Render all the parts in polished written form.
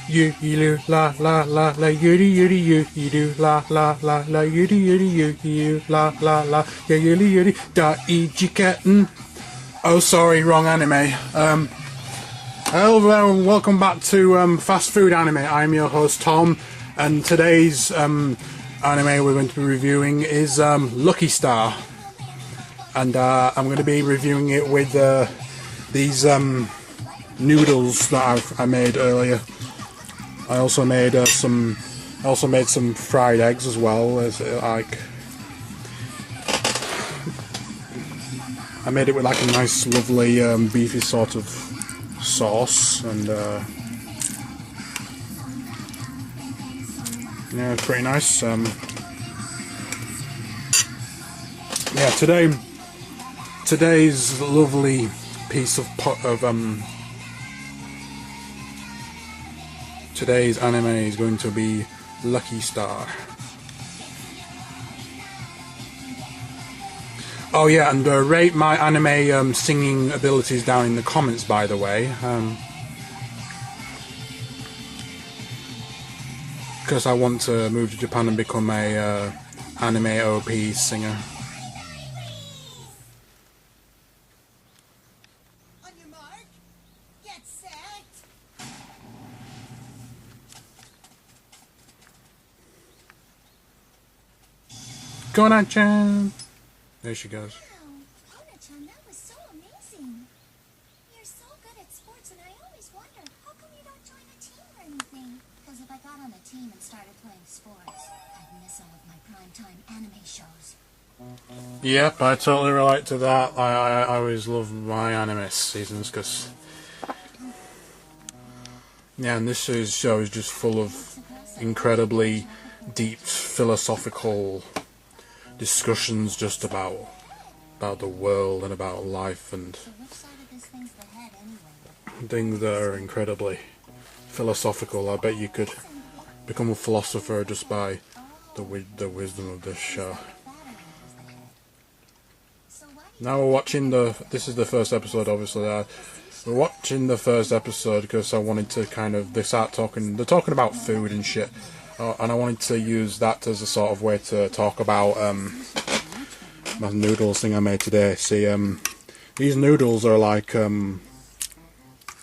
you do la la la la you do la la la la you do la la la yeah you da kitten. Oh sorry, wrong anime. Hello there and welcome back to Fast Food Anime. I'm your host Tom, and today's anime we're going to be reviewing is Lucky Star, and I'm going to be reviewing it with these noodles that I made earlier. I also made some fried eggs as well. I made it with like a nice, lovely, beefy sort of sauce, and yeah, it's pretty nice. Yeah, today's lovely piece of today's anime is going to be Lucky Star. Oh yeah, and rate my anime singing abilities down in the comments, by the way, because I want to move to Japan and become a anime OP singer. On your mark, get set. Go on, Chan. There she goes. Wow, Ona-chan, that was so amazing. You're so good at sports, and I always wonder, how come you don't join a team or anything? Because if I got on a team and started playing sports, I'd miss out with my primetime anime shows. Yep, I totally relate to that. I always love my anime seasons because, yeah, and this show is just full of incredibly deep philosophical discussions just about the world and about life and things that are incredibly philosophical. I bet you could become a philosopher just by the wisdom of this show. Now we're watching this is the first episode, obviously. We're watching the first episode because I wanted to they're talking about food and shit. And I wanted to use that as a sort of way to talk about my noodles thing I made today. See, these noodles are like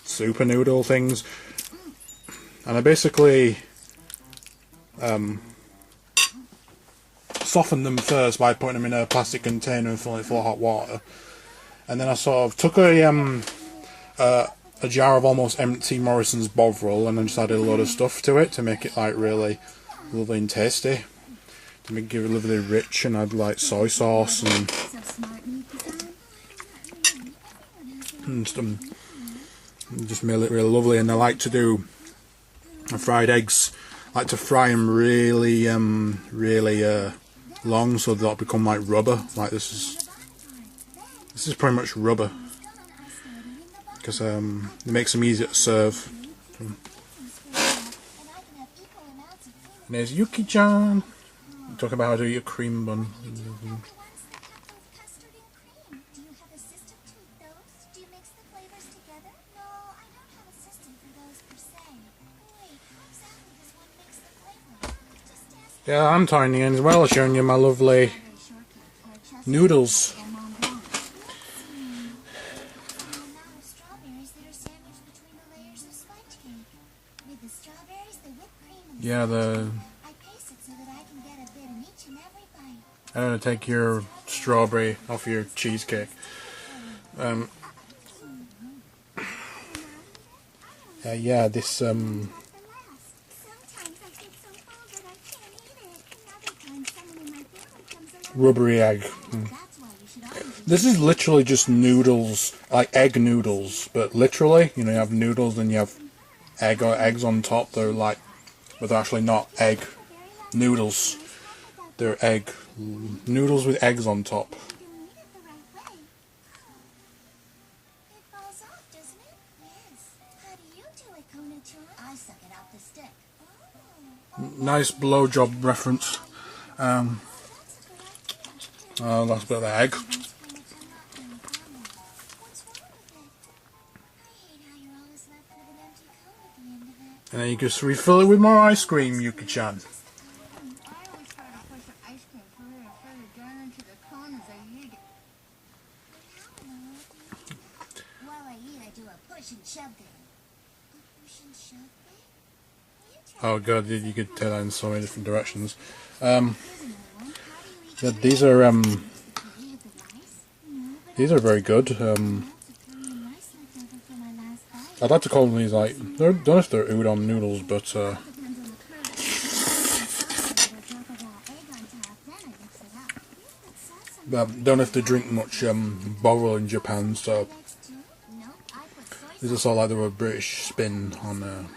super noodle things, and I basically softened them first by putting them in a plastic container and filling it full of hot water, and then I sort of took a jar of almost empty Morrison's Bovril and then just added a load of stuff to it to make it like really lovely and tasty, to give it lovely rich, and add like soy sauce and just made it really lovely. And I like to do fried eggs. I like to fry them really long so they'll become like rubber. Like this is pretty much rubber, because it makes them easier to serve. And there's Yuki-chan talking about how to eat a cream bun. Yeah, I'm tiny as well, showing you my lovely noodles. Yeah, I'm gonna take your strawberry off your cheesecake. Yeah, this rubbery egg. This is literally just noodles, like egg noodles, but literally, you have noodles and you have egg or eggs on top. They're like, but they're actually not egg noodles. They're egg noodles with eggs on top. Nice blowjob reference. That's a bit of the egg. And then you just refill it with more ice cream, Yuki-chan. I always try to push the ice cream further down into the cone as I eat it. While I eat, I do a push and shove thing. A push and shove thing? Oh god, you could take that in so many different directions. Yeah, these are very good. I'd like to call them these like, I don't know if they're udon noodles, but don't know if they drink much bottle in Japan, so these are sort of like the British spin on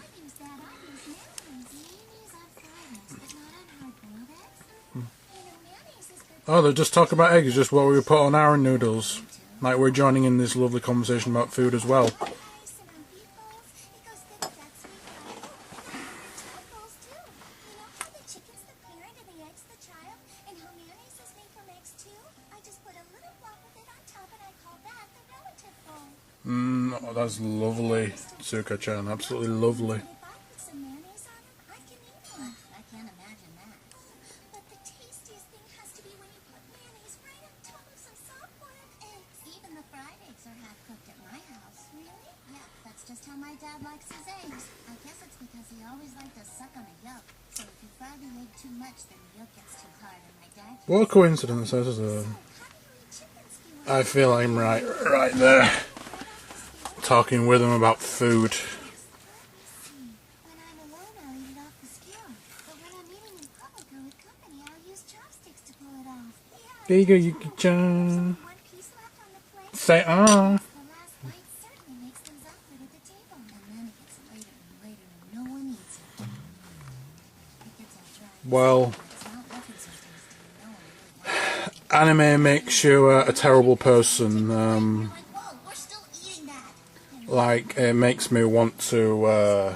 Oh, they're just talking about eggs, just what we put on our noodles. Like we're joining in this lovely conversation about food as well. Oh, that's lovely, Tsuka-chan, absolutely lovely. Just how my dad likes his eggs. I guess it's because he always liked to suck on a yolk. So if you fry the egg too much, then the yolk gets too hard, and my dad... What a coincidence, this is I feel I'm right there, talking with him about food. When I'm alone, I'll eat it off the skewer. But when I'm eating in public or with company, I'll use chopsticks to pull it off. There you go, Yuki-chan. Say ah. Well, anime makes you a terrible person. Like, it makes me want to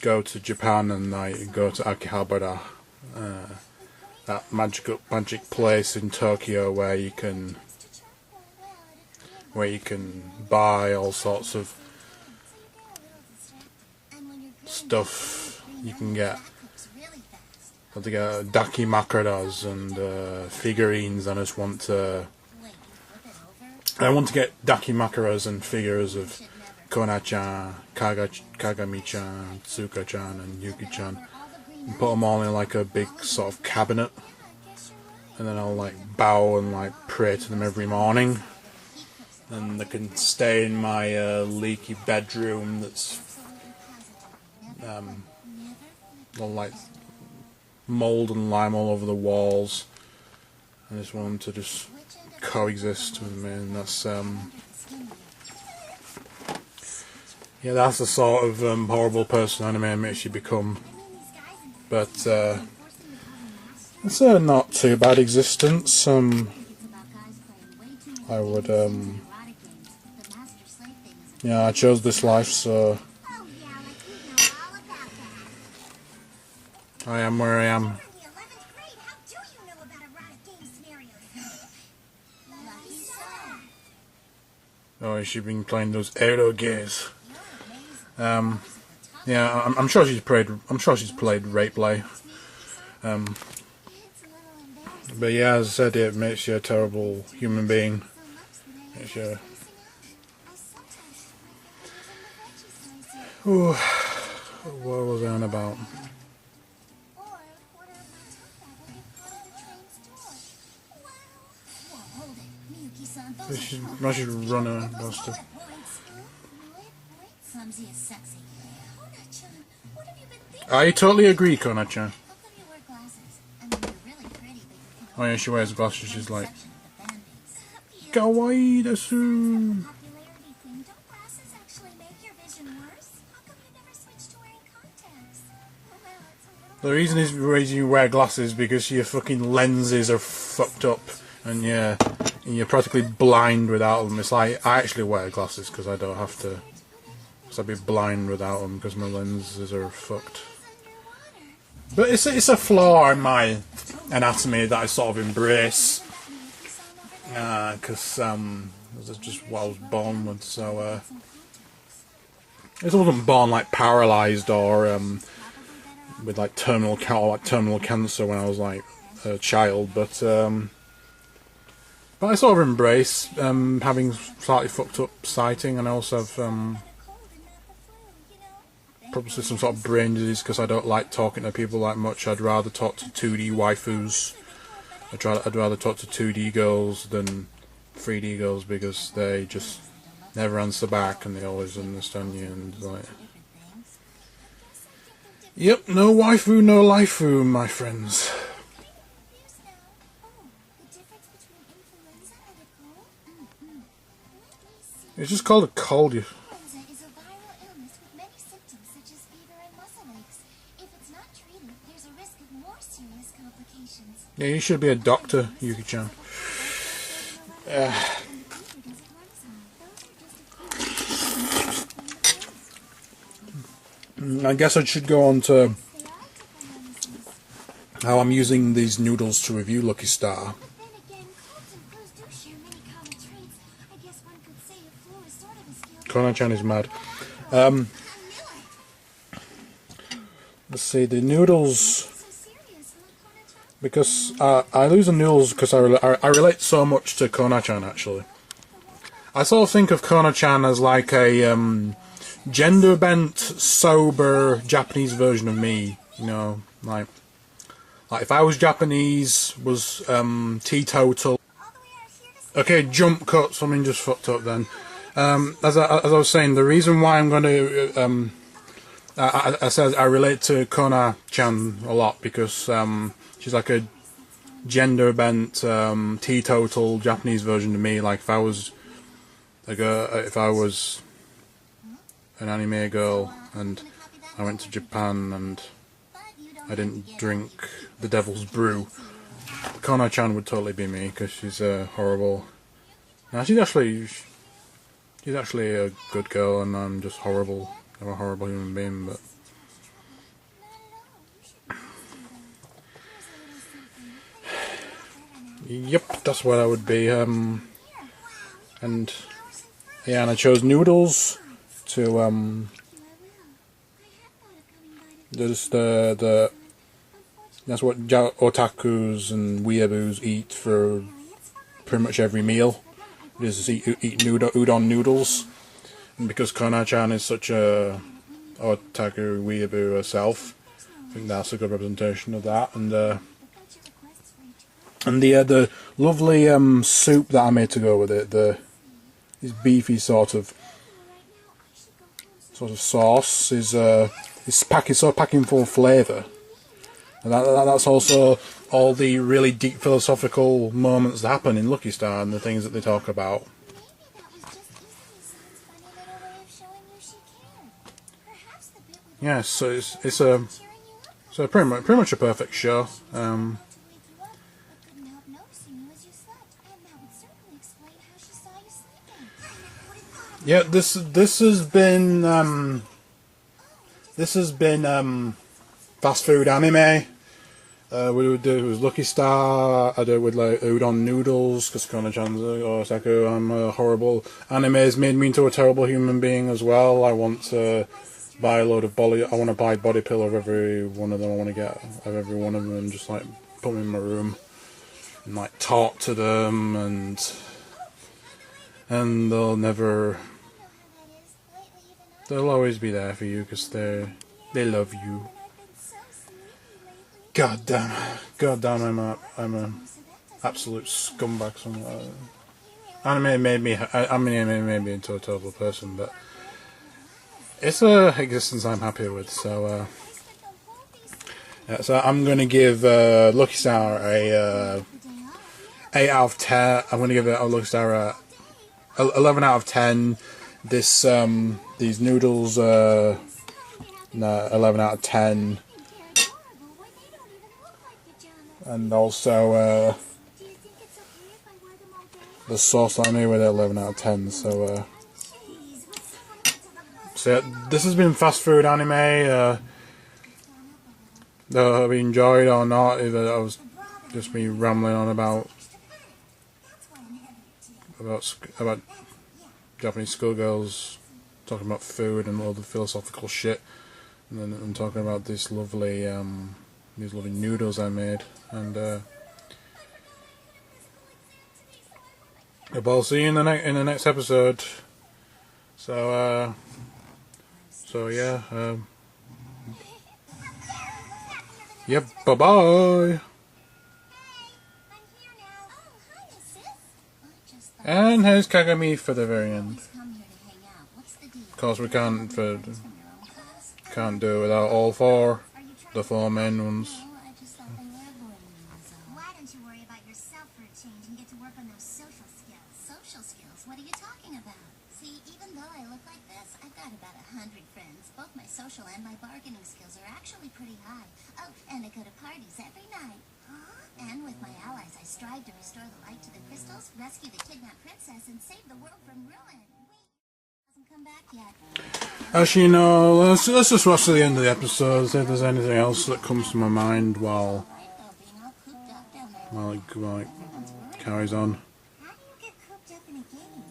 go to Japan and like go to Akihabara, that magic place in Tokyo where you can buy all sorts of stuff. You can get dakimakuras and figurines. I want to get dakimakuras and figures of Kona-chan, Kagami-chan, Tsuka-chan and Yuki-chan, and put them all in like a big sort of cabinet, and then I'll like bow and like pray to them every morning, and they can stay in my leaky bedroom that's all like mold and lime all over the walls. I just want them to just coexist with me, and that's yeah, that's the sort of horrible person anime makes you become. But it's a not too bad existence. I would yeah, I chose this life, so I am where I am. Oh, she's been playing those aero games. Yeah, I'm sure she's played. I'm sure she's played Rape Play. But yeah, as I said, it makes you a terrible human being. Makes you. Ooh, what was I on about? I should run a buster. I totally agree, Kona-chan. Oh yeah, she wears glasses. She's like, kawaii desu. The reason you wear glasses because your fucking lenses are fucked up, and yeah, you're practically blind without them. It's like, I actually wear glasses because I don't have to, because I'd be blind without them because my lenses are fucked. But it's a flaw in my anatomy that I sort of embrace, because that's just what I was born with. So This wasn't born like paralyzed or with like terminal cancer when I was like a child, but I sort of embrace having slightly fucked up sighting, and I also have probably some sort of brain disease because I don't like talking to people that much. I'd rather talk to 2D waifus. I'd rather talk to 2D girls than 3D girls because they just never answer back and they always understand you and like. Yep, no waifu, no laifu, my friends. It's just called a cold. Influenza is a viral illness with many symptoms such as fever and muscle aches. If it's not treated, there's a risk of more serious complications. Yeah, you should be a doctor, Yuki-chan. I guess I should go on to how I'm using these noodles to review Lucky Star. Kona-chan is mad. Let's see, the noodles, because I lose the noodles because I relate so much to Kona-chan actually. I sort of think of Kona-chan as like a gender-bent, sober Japanese version of me, you know, like if I was Japanese, was teetotal. Okay, jump cut, something just fucked up then. As I was saying, the reason why I'm going to, I said I relate to Kona-chan a lot because she's like a gender-bent, teetotal Japanese version of me. Like if I was an anime girl and I went to Japan and I didn't drink the Devil's Brew, Kona-chan would totally be me because she's horrible. Now she's actually a good girl, and I'm just horrible. I'm a horrible human being, but yep, that's what I would be. And yeah, and I chose noodles to there's that's what otakus and weeaboos eat for pretty much every meal. Is eat udon noodles, and because Kona-chan is such a otaku weeaboo herself, I think that's a good representation of that. And the lovely soup that I made to go with it, this beefy sort of sauce is packing full of flavour, and that's also all the really deep philosophical moments that happen in Lucky Star and the things that they talk about. Yeah, so it's pretty much a perfect show. Yeah, this has been fast food anime. We would do it with Lucky Star. I do it with like udon noodles because Kona-chan's Osaku. I'm a horrible. Anime has made me into a terrible human being as well. I want to buy a load of I want to buy body pillow of every one of them. I want to get of every one of them and just like put them in my room and like talk to them, and they'll always be there for you because they love you. God damn, I'm a absolute scumbag. Anime made me into a terrible person, but it's a existence I'm happy with. So, so I'm gonna give Lucky Star a 8 out of 10. I'm gonna give it a Lucky Star a 11 out of 10. These noodles 11 out of 10. And also the sauce I made with it 11 out of 10. So yeah, this has been fast food anime. Have you enjoyed or not? Either I was just me rambling on about Japanese schoolgirls talking about food and all the philosophical shit, and then I'm talking about this lovely these lovely noodles I made, and I'll see you in the next episode. So yeah, yep, bye bye. And here's Kagami for the very end. Of course, we can't do it without all four, the four main ones. Why don't you worry about yourself for a change and get to work on those social skills? Social skills? What are you talking about? See, even though I look like this, I've got about 100 friends. Both my social and my bargaining skills are actually pretty high. Oh, and I go to parties every night. And with my allies, I strive to restore the light to the crystals, rescue the kidnapped princess, and save the world from ruin. Hasn't come back yet. Actually, no, let's just watch to the end of the episode, see if there's anything else that comes to my mind while it carries on. How do you get cooped up in a game?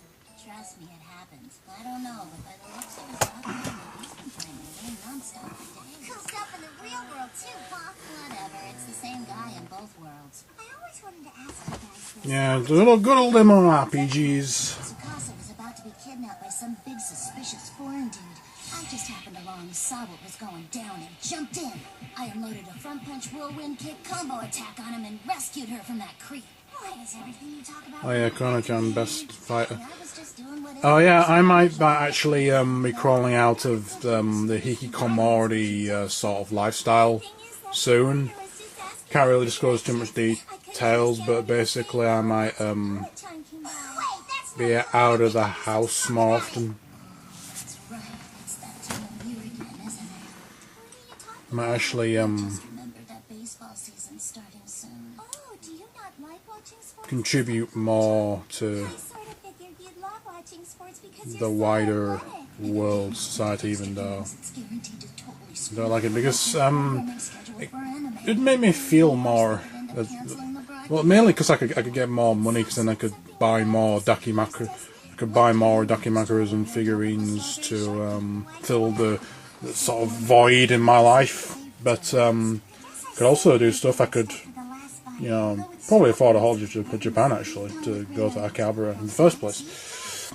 Trust me, it happens. I don't know, but by the looks of his document, he's been playing the game non-stop for days. Cooped up in the real world too, huh? Whatever, it's the same guy in both worlds. I always wanted to ask you guys this. Yeah, good old MMORPGs. Tsukasa was about to be kidnapped by some big suspicious foreign dude. I just happened along, saw what was going down, and jumped in. I unloaded a front punch whirlwind kick combo attack on him and rescued her from that creep. Why does everything you talk about? Oh yeah, Chrono-chan, best fighter. I was just doing what Oh yeah, I might actually be crawling out of the hikikomori sort of lifestyle soon. Can't really disclose too much details, but basically I might be out of the house more often. That's right. It's that time of year again, isn't it? I might actually Just remembered that baseball season's starting soon. Oh, do you not like watching sports? contribute more to I sort of figured you'd love watching sports because the you're so wider athletic. world, society, even though It's guaranteed to totally I screw don't like it, because programming schedule for anime. it made me feel more. End up canceling the broadcast. Well, mainly because I could get more money, because then I could buy more dakimakura. I could buy more dakimakuras and figurines to fill the sort of void in my life. But could also do stuff. I could, you know, probably afford a holiday to Japan actually to go to Akihabara in the first place.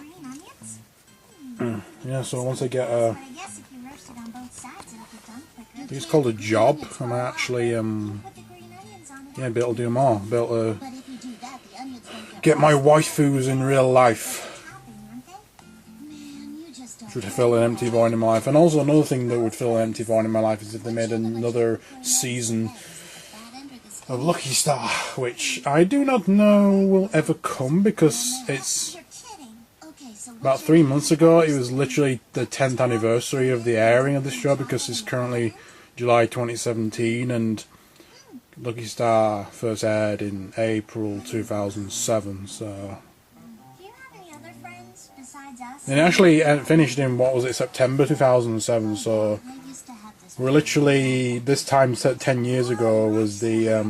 Yeah. So once I get I guess if you roast it on both sides, it'll get done quicker. it's called a job, I might actually Put the green onions on it. yeah, be able to do more. Be able to But if you do that, the onions won't get my waifus in real life. tapping, aren't they? Man, you just don't. Which would fill an empty void in my life. And also another thing that would fill an empty void in my life is if they made another season Bad end or the of Lucky Star, which I do not know will ever come, because it's You're kidding. Okay, so about 3 months ago. It was literally the 10th anniversary of the airing of this show, because it's currently July 2017 and Lucky Star first aired in April 2007. So do you have any other friends besides us? and it actually finished in, what was it, September 2007. So I used to have this. we're literally, this time set 10 years ago was the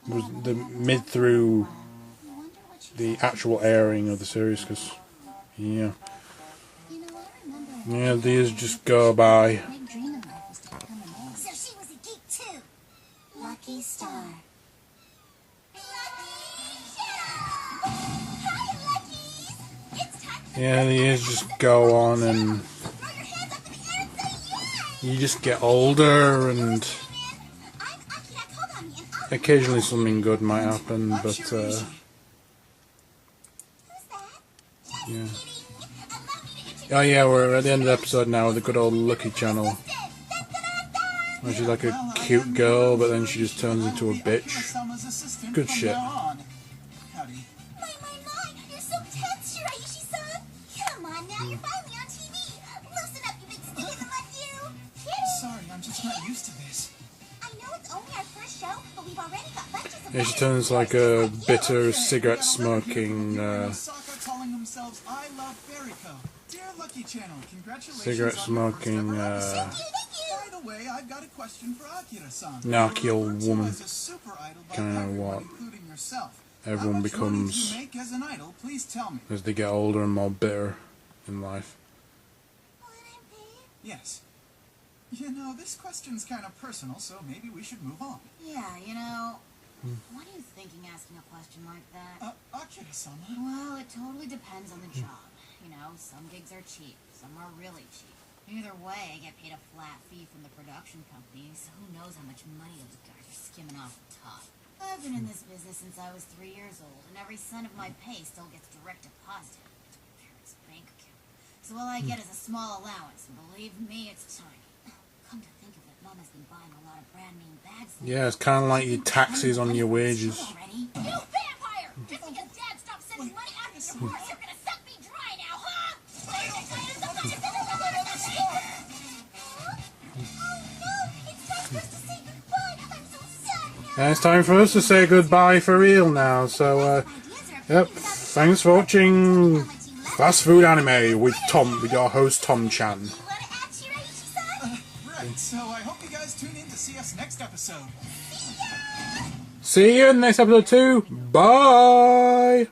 mid through I wonder what she the actual airing of the series, because yeah, You know, I remember yeah, these just go by. a big dream in life was to become a man. So she was a geek too. Lucky Star. Yeah, the years just go on, and you just get older, and occasionally something good might happen, but yeah. Oh yeah, we're at the end of the episode now with the good old Lucky channel. Where she's like a cute girl, but then she just turns into a bitch. Good shit. You're so tense, Shiraishi-san. Come on now, you're finally on TV. Loosen up, you big stick in the mud, you. Sorry, I'm just not used to this. I know it's only our first show, but we've already got bunches of Yeah, she turns like a bitter, cigarette-smoking, Osaka calling themselves I Love Fairyco. Dear Lucky Channel, congratulations cigarette-smoking, on your first episode. By the way, I've got a question for Akira-san. narky You're old referred to woman. as a super idol by Kinda everyone, what including yourself. everyone How much money do becomes you make as an idol? Please tell me. as they get older and more bitter in life. Yes. You know, this question's kind of personal, so maybe we should move on. Yeah, you know, what are you thinking asking a question like that? Akira-sama. Well, it totally depends on the job. You know, some gigs are cheap, some are really cheap. Either way, I get paid a flat fee from the production company, so who knows how much money those guys are skimming off the top. I've been in this business since I was 3 years old, and every cent of my pay still gets direct deposited into my parents' bank account. So all I get is a small allowance, and believe me, it's tiny. Come to think of it, Mom has been buying a lot of brand name bags. Yeah, it's kind of like your taxes on your wages. You vampire! Just because Dad stopped sending money out of your purse, you're gonna suck me dry now, huh? And it's time for us to say goodbye for real now. So, yep. Thanks for watching Fast Food Anime with your host Tom Chan. Right, so I hope you guys tune in to see us next episode. See you in the next episode too. Bye.